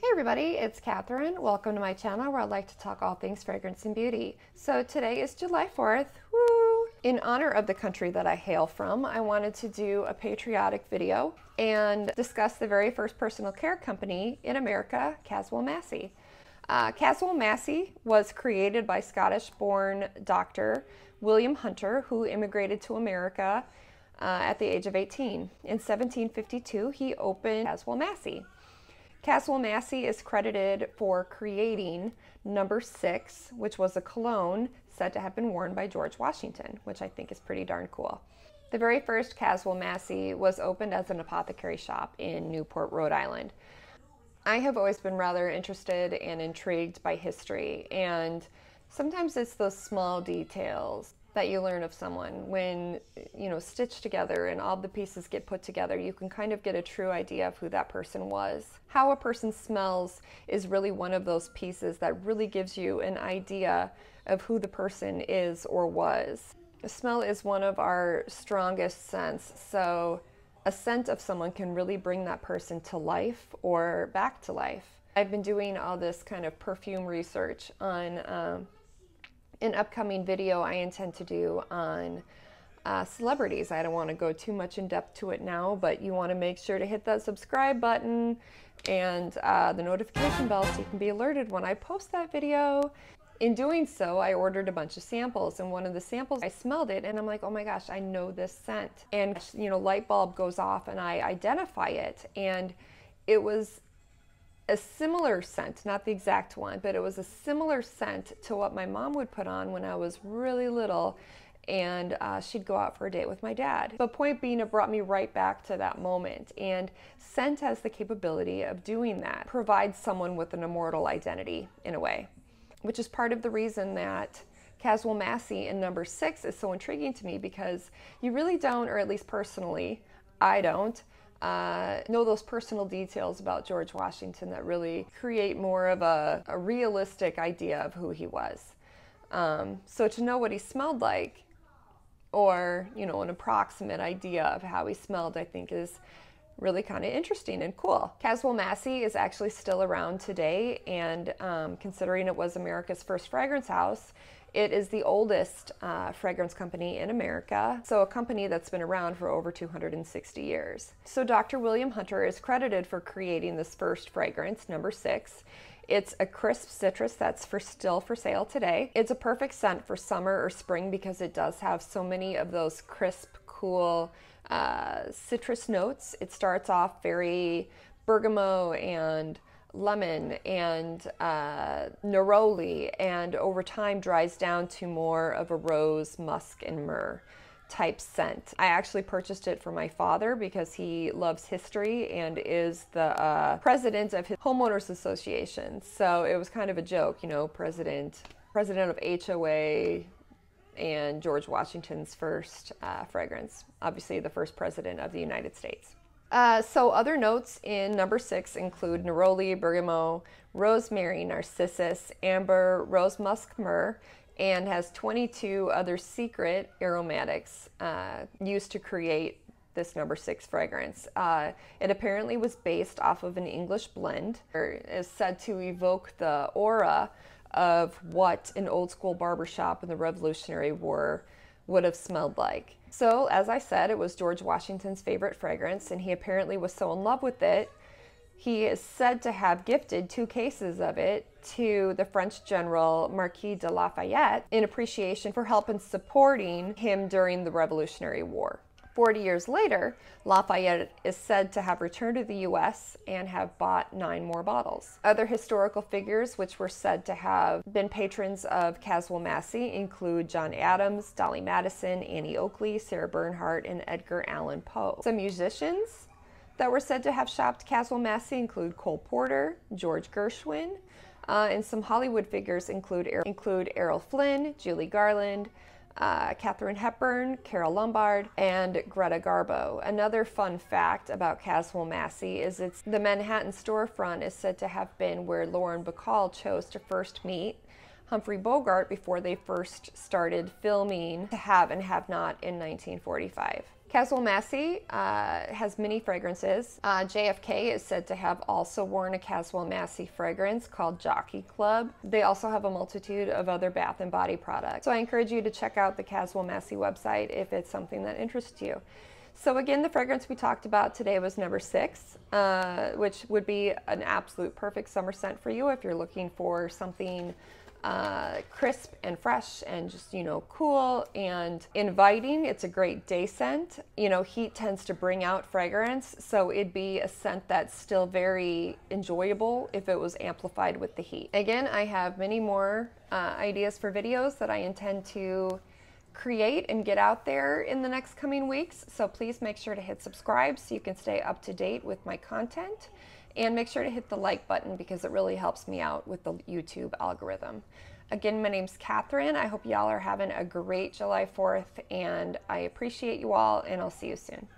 Hey everybody, it's Catherine. Welcome to my channel where I like to talk all things fragrance and beauty. So today is July 4th. Woo! In honor of the country that I hail from, I wanted to do a patriotic video and discuss the very first personal care company in America, Caswell-Massey. Caswell-Massey was created by Scottish-born Dr. William Hunter, who immigrated to America at the age of 18. In 1752, he opened Caswell-Massey. Caswell-Massey is credited for creating number 6, which was a cologne said to have been worn by George Washington, which I think is pretty darn cool. The very first Caswell-Massey was opened as an apothecary shop in Newport, Rhode Island. I have always been rather interested and intrigued by history, and sometimes it's those small details that you learn of someone when, stitched together and all the pieces get put together. You can kind of get a true idea of who that person was. How a person smells is really one of those pieces that really gives you an idea of who the person is or was. Smell is one of our strongest scents, so a scent of someone can really bring that person to life or back to life. I've been doing all this kind of perfume research on an upcoming video I intend to do on celebrities. I don't want to go too much in depth to it now, but you want to make sure to hit that subscribe button and the notification bell so you can be alerted when I post that video. In doing so, I ordered a bunch of samples, and one of the samples, I smelled it and I'm like, oh my gosh, I know this scent. And light bulb goes off and I identify it, and it was a similar scent, not the exact one, but it was a similar scent to what my mom would put on when I was really little, and she'd go out for a date with my dad. But point being, it brought me right back to that moment, and scent has the capability of doing that, provides someone with an immortal identity in a way, which is part of the reason that Caswell-Massey and number 6 is so intriguing to me, because you really don't, or at least personally, I don't, know those personal details about George Washington that really create more of a realistic idea of who he was. So to know what he smelled like, or an approximate idea of how he smelled, I think is really kind of interesting and cool. Caswell-Massey is actually still around today, and considering it was America's first fragrance house, it is the oldest fragrance company in America, so a company that's been around for over 260 years. So Dr. William Hunter is credited for creating this first fragrance, number 6. It's a crisp citrus that's still for sale today. It's a perfect scent for summer or spring because it does have so many of those crisp, cool citrus notes. It starts off very bergamot and lemon and neroli, and over time dries down to more of a rose, musk, and myrrh type scent. I actually purchased it for my father because he loves history and is the president of his homeowners association. So it was kind of a joke, president of HOA and George Washington's first fragrance, obviously the first president of the United States. So other notes in number 6 include neroli, bergamot, rosemary, narcissus, amber, rose musk, myrrh, and has 22 other secret aromatics used to create this number 6 fragrance. It apparently was based off of an English blend, or is said to evoke the aura of what an old school barbershop in the Revolutionary War would have smelled like. So, as I said, it was George Washington's favorite fragrance, and he apparently was so in love with it, he is said to have gifted 2 cases of it to the French General Marquis de Lafayette in appreciation for help in supporting him during the Revolutionary War. 40 years later, Lafayette is said to have returned to the US and have bought 9 more bottles. Other historical figures which were said to have been patrons of Caswell-Massey include John Adams, Dolly Madison, Annie Oakley, Sarah Bernhardt, and Edgar Allan Poe. Some musicians that were said to have shopped Caswell-Massey include Cole Porter, George Gershwin, and some Hollywood figures include Errol Flynn, Julie Garland, Katharine Hepburn, Carole Lombard, and Greta Garbo. Another fun fact about Caswell-Massey is the Manhattan storefront is said to have been where Lauren Bacall chose to first meet Humphrey Bogart before they first started filming To Have and Have Not in 1945. Caswell-Massey has many fragrances. JFK is said to have also worn a Caswell-Massey fragrance called Jockey Club. They also have a multitude of other bath and body products. So I encourage you to check out the Caswell-Massey website if it's something that interests you. So again, the fragrance we talked about today was number 6, which would be an absolute perfect summer scent for you if you're looking for something crisp and fresh and just, you know, cool and inviting. It's a great day scent. You know, heat tends to bring out fragrance, so it'd be a scent that's still very enjoyable if it was amplified with the heat. Again, I have many more ideas for videos that I intend to create and get out there in the next coming weeks, so please make sure to hit subscribe so you can stay up to date with my content, and make sure to hit the like button because it really helps me out with the YouTube algorithm. Again, my name's Katherine. I hope y'all are having a great July 4th, and I appreciate you all, and I'll see you soon.